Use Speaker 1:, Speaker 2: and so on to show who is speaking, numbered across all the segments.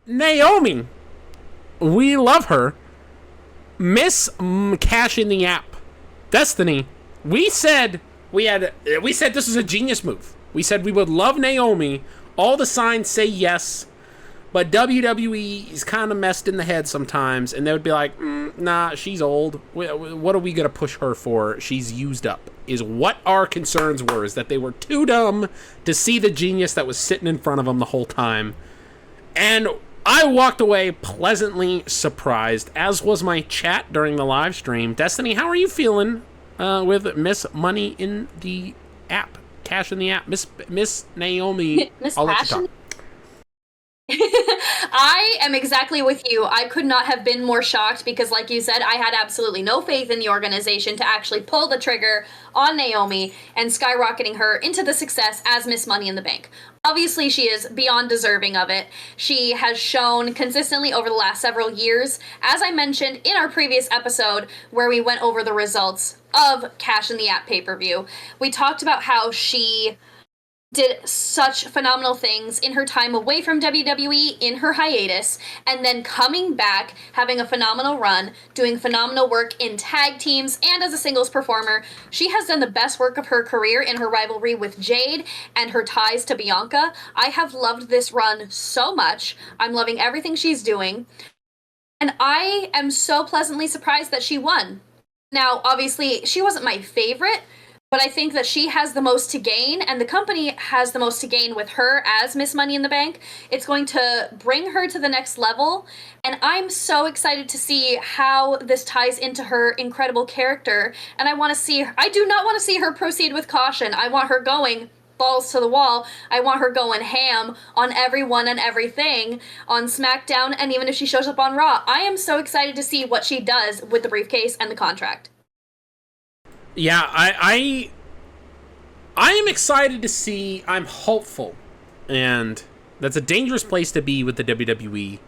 Speaker 1: Naomi, we love her. Miss Cash in the App, Destiny. We said this was a genius move. We said we would love Naomi. All the signs say yes, but WWE is kind of messed in the head sometimes, and they would be like, nah, she's old. What are we gonna push her for? She's used up. Is what our concerns were. Is that they were too dumb to see the genius that was sitting in front of them the whole time, and I walked away pleasantly surprised, as was my chat during the live stream. Destiny, how are you feeling with Miss Money in the App? Cash in the App. Miss Naomi,
Speaker 2: Miss
Speaker 1: I'll let you
Speaker 2: Passion?
Speaker 1: talk.
Speaker 2: I am exactly with you. I could not have been more shocked because, like you said, I had absolutely no faith in the organization to actually pull the trigger on Naomi and skyrocketing her into the success as Miss Money in the Bank. Obviously, she is beyond deserving of it. She has shown consistently over the last several years, as I mentioned in our previous episode where we went over the results of Cash in the App pay-per-view. We talked about how she did such phenomenal things in her time away from WWE in her hiatus, and then coming back, having a phenomenal run, doing phenomenal work in tag teams and as a singles performer. She has done the best work of her career in her rivalry with Jade and her ties to Bianca. I have loved this run so much. I'm loving everything she's doing, and I am so pleasantly surprised that she won. Now, obviously, she wasn't my favorite, but I think that she has the most to gain, and the company has the most to gain with her as Miss Money in the Bank. It's going to bring her to the next level, and I'm so excited to see how this ties into her incredible character. And I do not want to see her proceed with caution. I want her going balls to the wall. I want her going ham on everyone and everything on SmackDown, and even if she shows up on Raw. I am so excited to see what she does with the briefcase and the contract.
Speaker 1: Yeah, I am excited to see. I'm hopeful, and that's a dangerous place to be with the WWE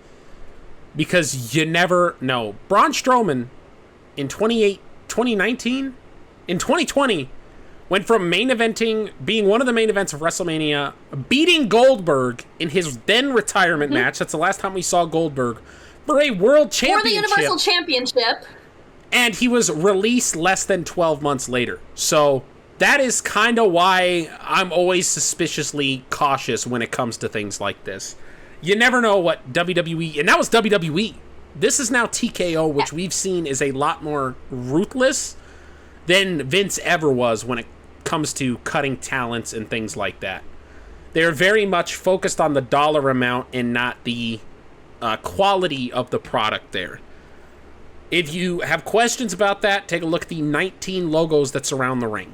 Speaker 1: because you never know. Braun Strowman in 2019, in 2020, went from main eventing, being one of the main events of WrestleMania, beating Goldberg in his then retirement match. That's the last time we saw Goldberg for a world championship.
Speaker 2: For the Universal Championship.
Speaker 1: And he was released less than 12 months later. So that is kind of why I'm always suspiciously cautious when it comes to things like this. You never know what WWE... And that was WWE. This is now TKO, which we've seen is a lot more ruthless than Vince ever was when it comes to cutting talents and things like that. They're very much focused on the dollar amount and not the quality of the product there. If you have questions about that, take a look at the 19 logos that surround the ring,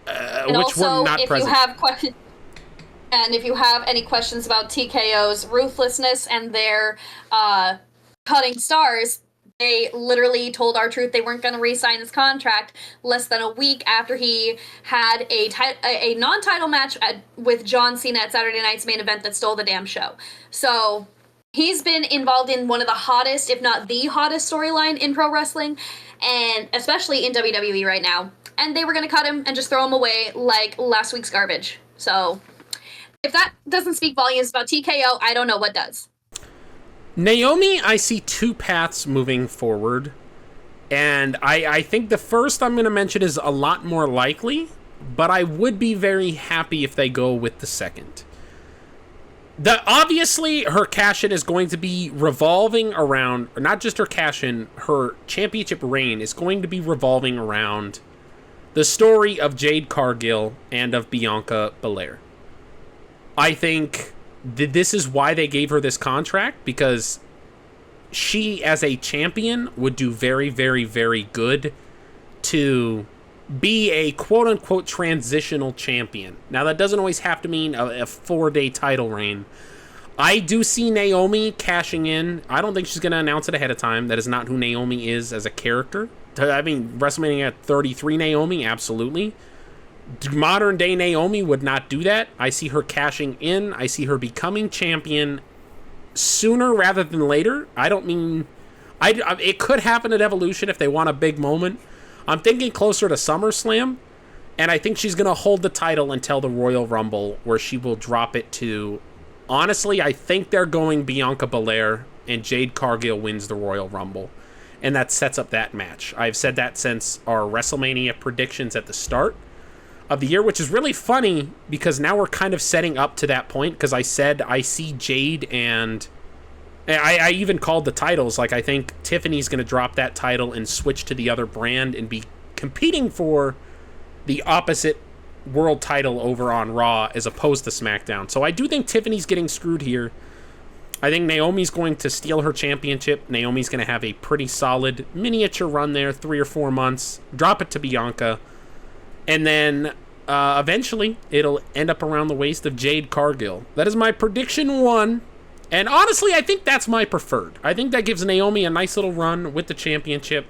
Speaker 2: And
Speaker 1: which
Speaker 2: also,
Speaker 1: were not
Speaker 2: if
Speaker 1: present.
Speaker 2: you have questions, and if you have any questions about TKO's ruthlessness and their cutting stars, they literally told R-Truth they weren't going to re-sign his contract less than a week after he had a non-title match with John Cena at Saturday Night's Main Event that stole the damn show. So he's been involved in one of the hottest, if not the hottest storyline in pro wrestling, and especially in WWE right now. And they were going to cut him and just throw him away like last week's garbage. So if that doesn't speak volumes about TKO, I don't know what does.
Speaker 1: Naomi, I see two paths moving forward. And I think the first I'm going to mention is a lot more likely, but I would be very happy if they go with the second. Obviously, her cash-in is going to be revolving around, or not just her cash-in, her championship reign is going to be revolving around the story of Jade Cargill and of Bianca Belair. I think this is why they gave her this contract, because she, as a champion, would do very, very, very good to be a quote-unquote transitional champion. Now, that doesn't always have to mean a 4-day title reign. I do see Naomi cashing in. I don't think she's going to announce it ahead of time. That is not who Naomi is as a character. I mean, WrestleMania 33 Naomi, absolutely. Modern-day Naomi would not do that. I see her cashing in. I see her becoming champion sooner rather than later. I don't mean... it could happen at Evolution if they want a big moment. I'm thinking closer to SummerSlam, and I think she's going to hold the title until the Royal Rumble, where she will drop it to Honestly, I think they're going Bianca Belair and Jade Cargill wins the Royal Rumble. And that sets up that match. I've said that since our WrestleMania predictions at the start of the year, which is really funny because now we're kind of setting up to that point, because I said I see Jade and I even called the titles. Like, I think Tiffany's going to drop that title and switch to the other brand and be competing for the opposite world title over on Raw as opposed to SmackDown. So I do think Tiffany's getting screwed here. I think Naomi's going to steal her championship. Naomi's going to have a pretty solid miniature run there, 3 or 4 months. Drop it to Bianca. And then eventually it'll end up around the waist of Jade Cargill. That is my prediction 1. And honestly, I think that's my preferred. I think that gives Naomi a nice little run with the championship.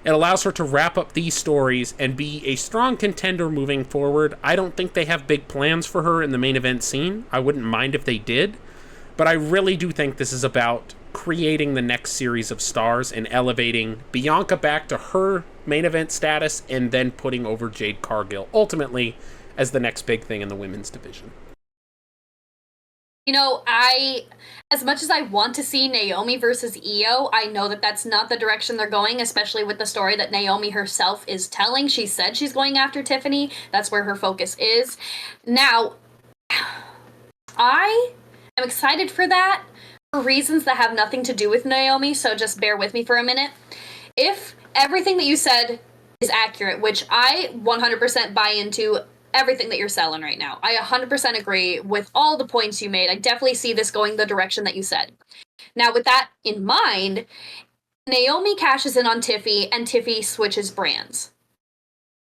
Speaker 1: It allows her to wrap up these stories and be a strong contender moving forward. I don't think they have big plans for her in the main event scene. I wouldn't mind if they did. But I really do think this is about creating the next series of stars and elevating Bianca back to her main event status and then putting over Jade Cargill ultimately as the next big thing in the women's division.
Speaker 2: You know, as much as I want to see Naomi versus Io, I know that that's not the direction they're going, especially with the story that Naomi herself is telling. She said she's going after Tiffany. That's where her focus is. Now, I'm excited for that for reasons that have nothing to do with Naomi, so just bear with me for a minute. If everything that you said is accurate, which I 100% buy into everything that you're selling right now, I 100% agree with all the points you made. I definitely see this going the direction that you said. Now, with that in mind, Naomi cashes in on Tiffy and Tiffy switches brands.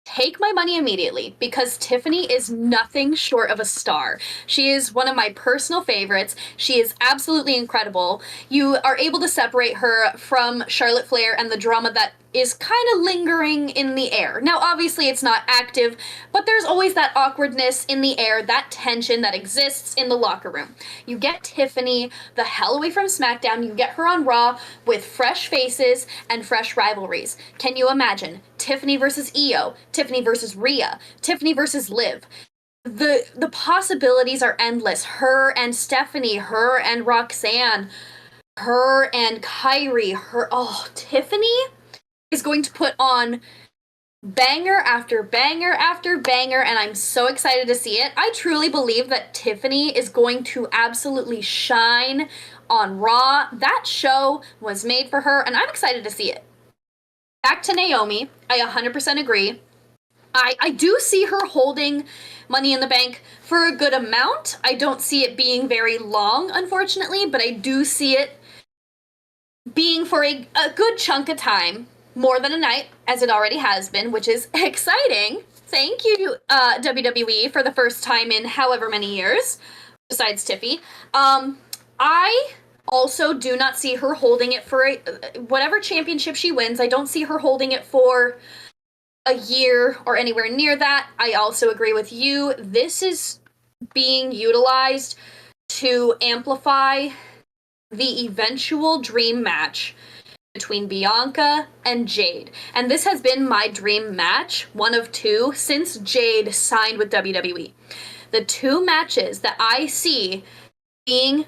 Speaker 2: Take my money immediately, because Tiffany is nothing short of a star. She is one of my personal favorites. She is absolutely incredible. You are able to separate her from Charlotte Flair and the drama that is kind of lingering in the air. Now, obviously, it's not active, but there's always that awkwardness in the air, that tension that exists in the locker room. You get Tiffany the hell away from SmackDown, you get her on Raw with fresh faces and fresh rivalries. Can you imagine? Tiffany versus Io, Tiffany versus Rhea, Tiffany versus Liv. The possibilities are endless. Her and Stephanie, her and Roxanne, her and Kyrie, Tiffany is going to put on banger after banger after banger, and I'm so excited to see it. I truly believe that Tiffany is going to absolutely shine on Raw. That show was made for her, and I'm excited to see it. Back to Naomi, I 100% agree. I do see her holding Money in the Bank for a good amount. I don't see it being very long, unfortunately, but I do see it being for a good chunk of time. More than a night, as it already has been, which is exciting. Thank you, WWE, for the first time in however many years, besides Tiffy. I also do not see her holding it for whatever championship she wins. I don't see her holding it for a year or anywhere near that. I also agree with you. This is being utilized to amplify the eventual dream match between Bianca and Jade. And this has been my dream match, one of two, since Jade signed with WWE. The two matches that I see being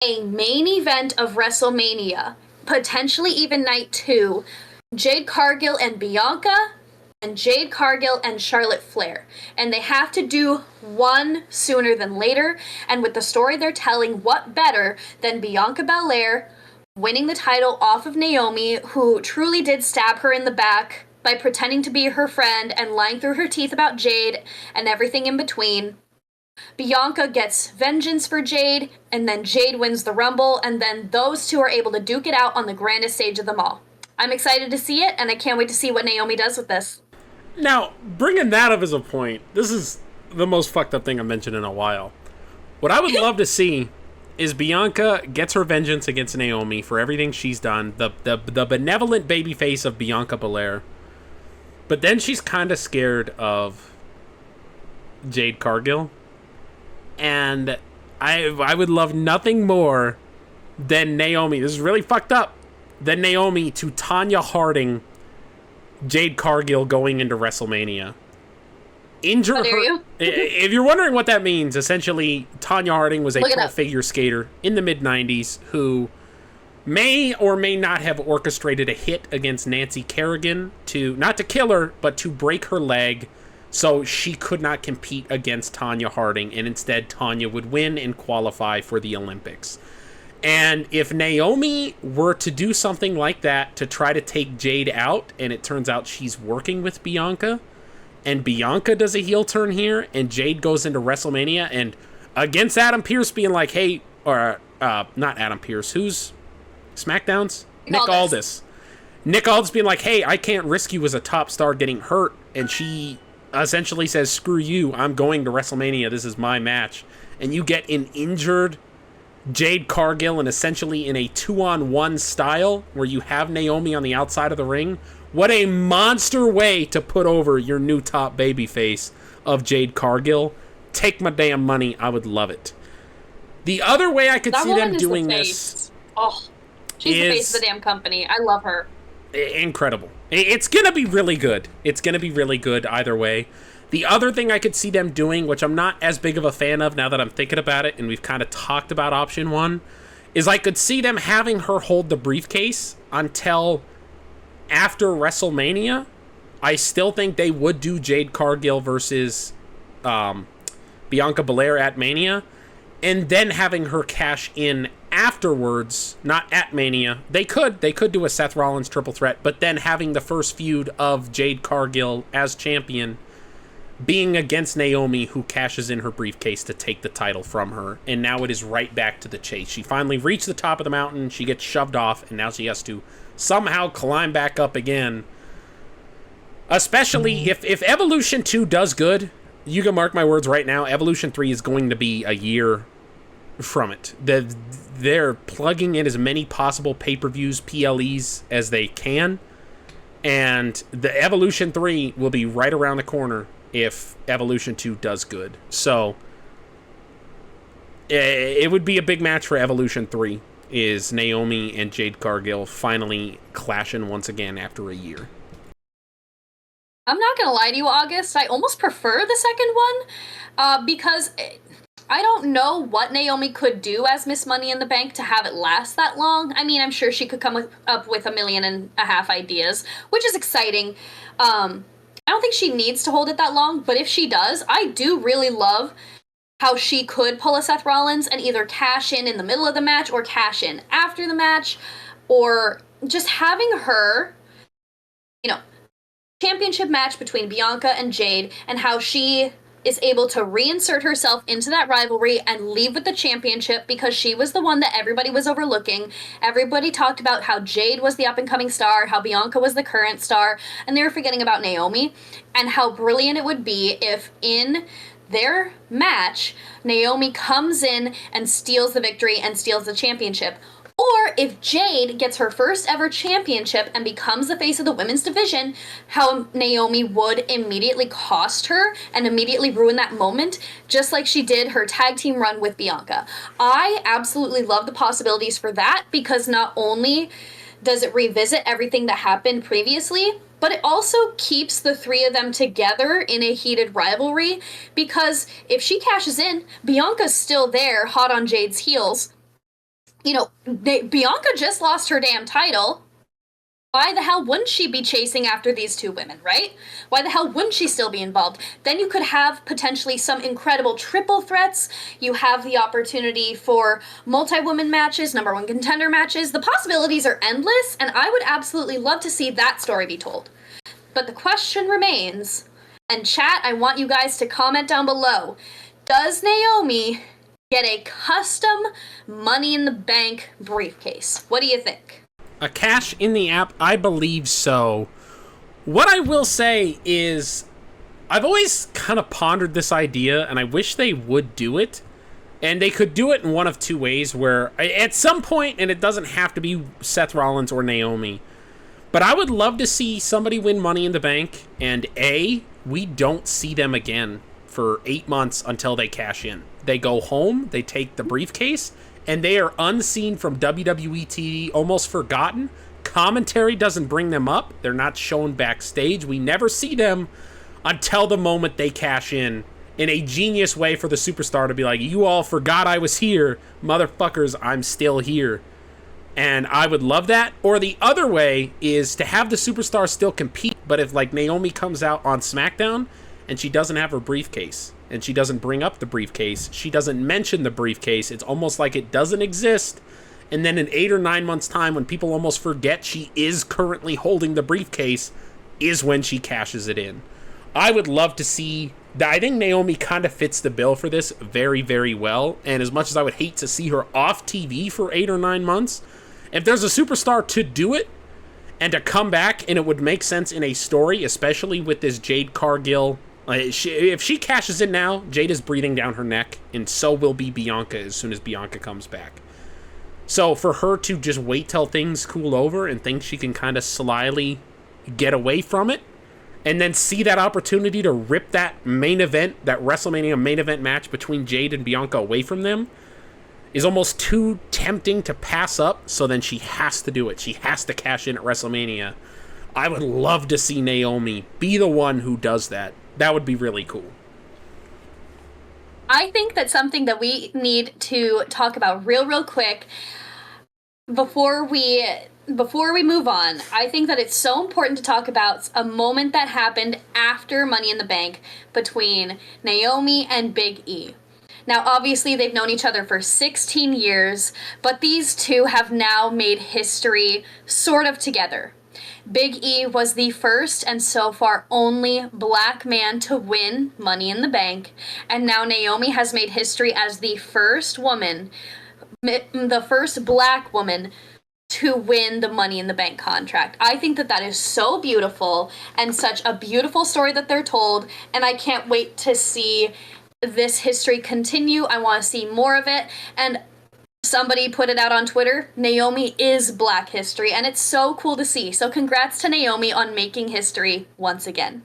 Speaker 2: a main event of WrestleMania, potentially even night 2, Jade Cargill and Bianca, and Jade Cargill and Charlotte Flair. And they have to do one sooner than later, and with the story they're telling, what better than Bianca Belair winning the title off of Naomi, who truly did stab her in the back by pretending to be her friend and lying through her teeth about Jade and everything in between. Bianca gets vengeance for Jade, and then Jade wins the Rumble, and then those two are able to duke it out on the grandest stage of them all. I'm excited to see it, and I can't wait to see what Naomi does with this.
Speaker 1: Now, bringing that up as a point, this is the most fucked up thing I've mentioned in a while. What I would love to see is Bianca gets her vengeance against Naomi for everything she's done, the benevolent babyface of Bianca Belair. But then she's kind of scared of Jade Cargill. And I would love nothing more than Naomi, this is really fucked up, than Naomi to Tanya Harding Jade Cargill going into WrestleMania. injure
Speaker 2: How dare
Speaker 1: her.
Speaker 2: you?
Speaker 1: If you're wondering what that means, essentially, Tanya Harding was a
Speaker 2: Look it up.
Speaker 1: 12-figure skater in the mid-90s who may or may not have orchestrated a hit against Nancy Kerrigan to, not to kill her, but to break her leg so she could not compete against Tanya Harding, and instead Tanya would win and qualify for the Olympics. And if Naomi were to do something like that to try to take Jade out, and it turns out she's working with Bianca, and Bianca does a heel turn here, and Jade goes into WrestleMania, and against Adam Pearce being like, hey, or, not Adam Pearce, who's SmackDown's? Nick Aldis. Nick Aldis being like, hey, I can't risk you as a top star getting hurt, and she essentially says, screw you, I'm going to WrestleMania, this is my match. And you get an injured Jade Cargill and essentially in a 2-on-1 style where you have Naomi on the outside of the ring. What a monster way to put over your new top babyface of Jade Cargill. Take my damn money, I would love it. The other way I could see them doing this...
Speaker 2: Oh, she's the face of the damn company. I love her.
Speaker 1: Incredible. It's going to be really good. It's going to be really good either way. The other thing I could see them doing, which I'm not as big of a fan of now that I'm thinking about it, and we've kind of talked about option one, is I could see them having her hold the briefcase until after WrestleMania. I still think they would do Jade Cargill versus Bianca Belair at Mania, and then having her cash in afterwards, not at Mania. They could do a Seth Rollins triple threat, but then having the first feud of Jade Cargill as champion being against Naomi, who cashes in her briefcase to take the title from her, and now it is right back to the chase. She finally reached the top of the mountain, she gets shoved off, and now she has to somehow climb back up again. Especially if Evolution 2 does good, you can mark my words right now, Evolution 3 is going to be a year from it. They're plugging in as many possible pay-per-views, PLEs, as they can, and the Evolution 3 will be right around the corner if Evolution 2 does good. So it would be a big match for Evolution 3, is Naomi and Jade Cargill finally clashing once again after a year.
Speaker 2: I'm not gonna lie to you, August. I almost prefer the second one because I don't know what Naomi could do as Miss Money in the Bank to have it last that long. I mean, I'm sure she could come up with 1.5 million ideas, which is exciting. I don't think she needs to hold it that long, but if she does, I do really love how she could pull a Seth Rollins and either cash in the middle of the match or cash in after the match, or just having her, championship match between Bianca and Jade, and how she is able to reinsert herself into that rivalry and leave with the championship because she was the one that everybody was overlooking. Everybody talked about how Jade was the up-and-coming star, how Bianca was the current star, and they were forgetting about Naomi, and how brilliant it would be if in their match, Naomi comes in and steals the victory and steals the championship. Or if Jade gets her first ever championship and becomes the face of the women's division, how Naomi would immediately cost her and immediately ruin that moment, just like she did her tag team run with Bianca. I absolutely love the possibilities for that, because not only does it revisit everything that happened previously, but it also keeps the three of them together in a heated rivalry, because if she cashes in, Bianca's still there, hot on Jade's heels. Bianca just lost her damn title. Why the hell wouldn't she be chasing after these two women, right? Why the hell wouldn't she still be involved? Then you could have potentially some incredible triple threats. You have the opportunity for multi-woman matches, number one contender matches. The possibilities are endless, and I would absolutely love to see that story be told. But the question remains, and chat, I want you guys to comment down below, does Naomi get a custom Money in the Bank briefcase? What do you think?
Speaker 1: A cash in the app? I believe so. What I will say is, I've always kind of pondered this idea, and I wish they would do it. And they could do it in one of two ways, where at some point, and it doesn't have to be Seth Rollins or Naomi, but I would love to see somebody win Money in the Bank, and we don't see them again for 8 months until they cash in. They go home, they take the briefcase, and they are unseen from WWE TV, almost forgotten. Commentary doesn't bring them up. They're not shown backstage. We never see them until the moment they cash in a genius way for the superstar to be like, you all forgot I was here, motherfuckers, I'm still here. And I would love that. Or the other way is to have the superstar still compete, but if like Naomi comes out on SmackDown and she doesn't have her briefcase, and she doesn't bring up the briefcase, she doesn't mention the briefcase, it's almost like it doesn't exist. And then in 8 or 9 months' time, when people almost forget she is currently holding the briefcase, is when she cashes it in. I would love to see... I think Naomi kind of fits the bill for this very, very well. And as much as I would hate to see her off TV for 8 or 9 months, if there's a superstar to do it, and to come back, and it would make sense in a story, especially with this Jade Cargill... if she cashes in now, Jade is breathing down her neck, and so will be Bianca as soon as Bianca comes back. So for her to just wait till things cool over and think she can kind of slyly get away from it, and then see that opportunity to rip that main event, that WrestleMania main event match between Jade and Bianca away from them, is almost too tempting to pass up, so then she has to do it. She has to cash in at WrestleMania. I would love to see Naomi be the one who does that. That would be really cool.
Speaker 2: I think that's something that we need to talk about real quick before we move on. I think that it's so important to talk about a moment that happened after Money in the Bank between Naomi and Big E. Now, obviously, they've known each other for 16 years, but these two have now made history sort of together. Big E was the first and so far only black man to win Money in the Bank, and now Naomi has made history as the first woman, the first black woman to win the Money in the Bank contract. I think that that is so beautiful and such a beautiful story that they're told, and I can't wait to see this history continue. I want to see more of it, and somebody put it out on Twitter, Naomi is Black history, and it's so cool to see. So congrats to Naomi on making history once again.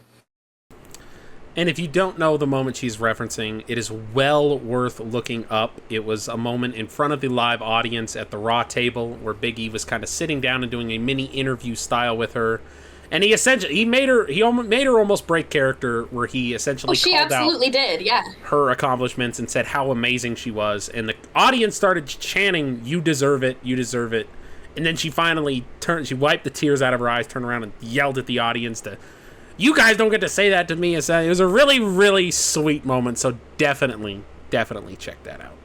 Speaker 1: And if you don't know the moment she's referencing, it is well worth looking up. It was a moment in front of the live audience at the Raw table where Big E was kind of sitting down and doing a mini interview style with her. And he made her almost break character, where he essentially
Speaker 2: she
Speaker 1: called
Speaker 2: absolutely
Speaker 1: out
Speaker 2: did, yeah,
Speaker 1: her accomplishments and said how amazing she was. And the audience started chanting, "You deserve it, you deserve it." And then she finally she wiped the tears out of her eyes, turned around and yelled at the audience to, "You guys don't get to say that to me." It was a really, really sweet moment. So definitely check that out.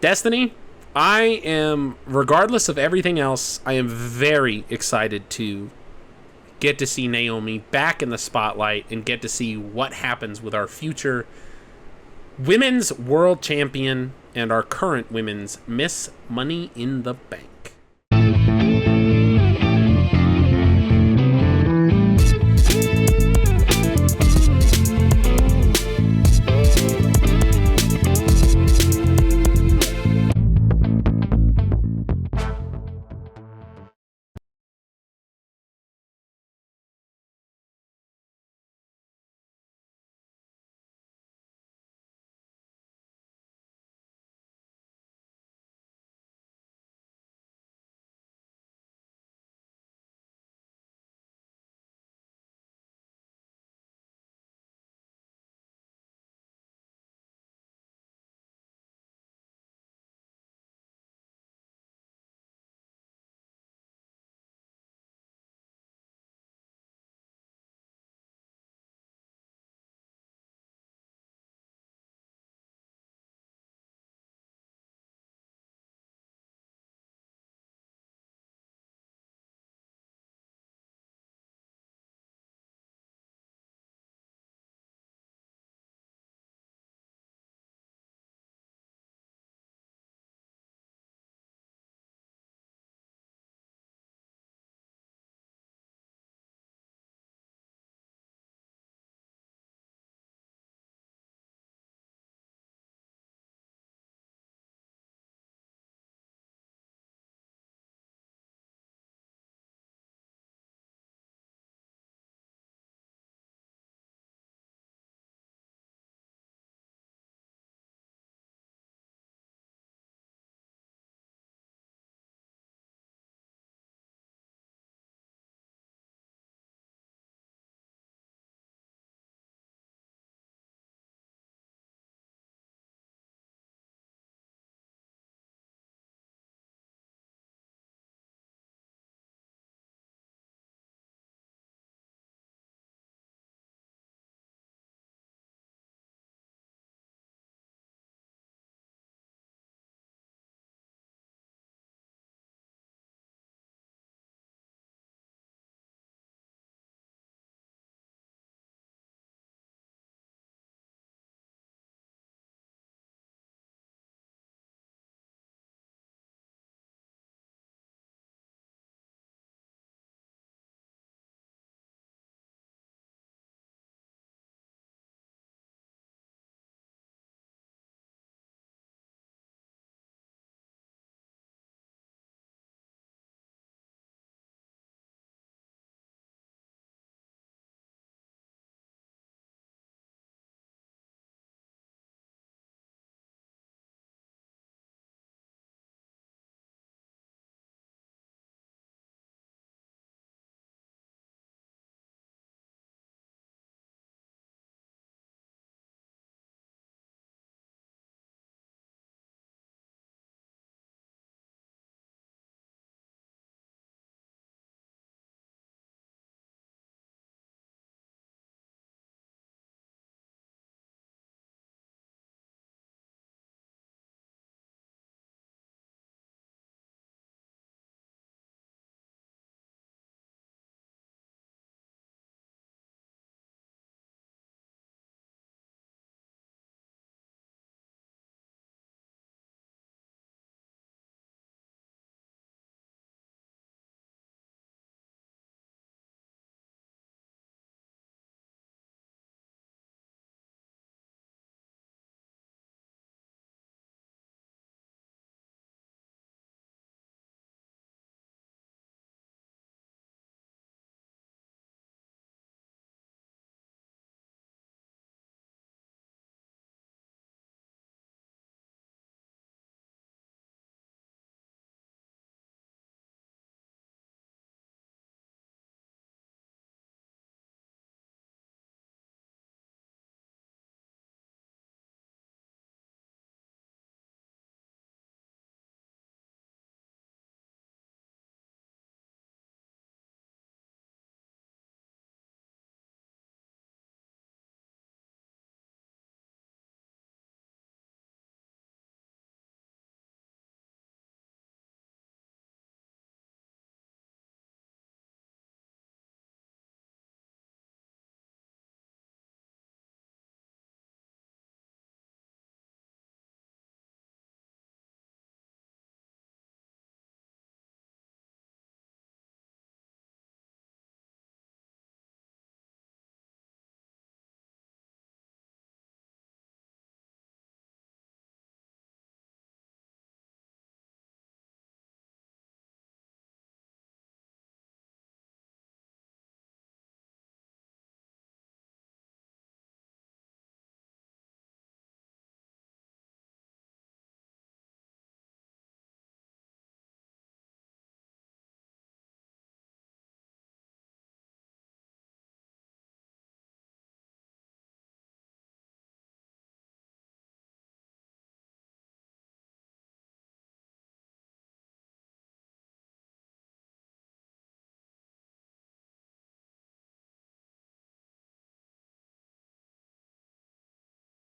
Speaker 1: Destiny, I am, regardless of everything else, I am very excited to get to see Naomi back in the spotlight and get to see what happens with our future women's world champion and our current women's Miss Money in the Bank.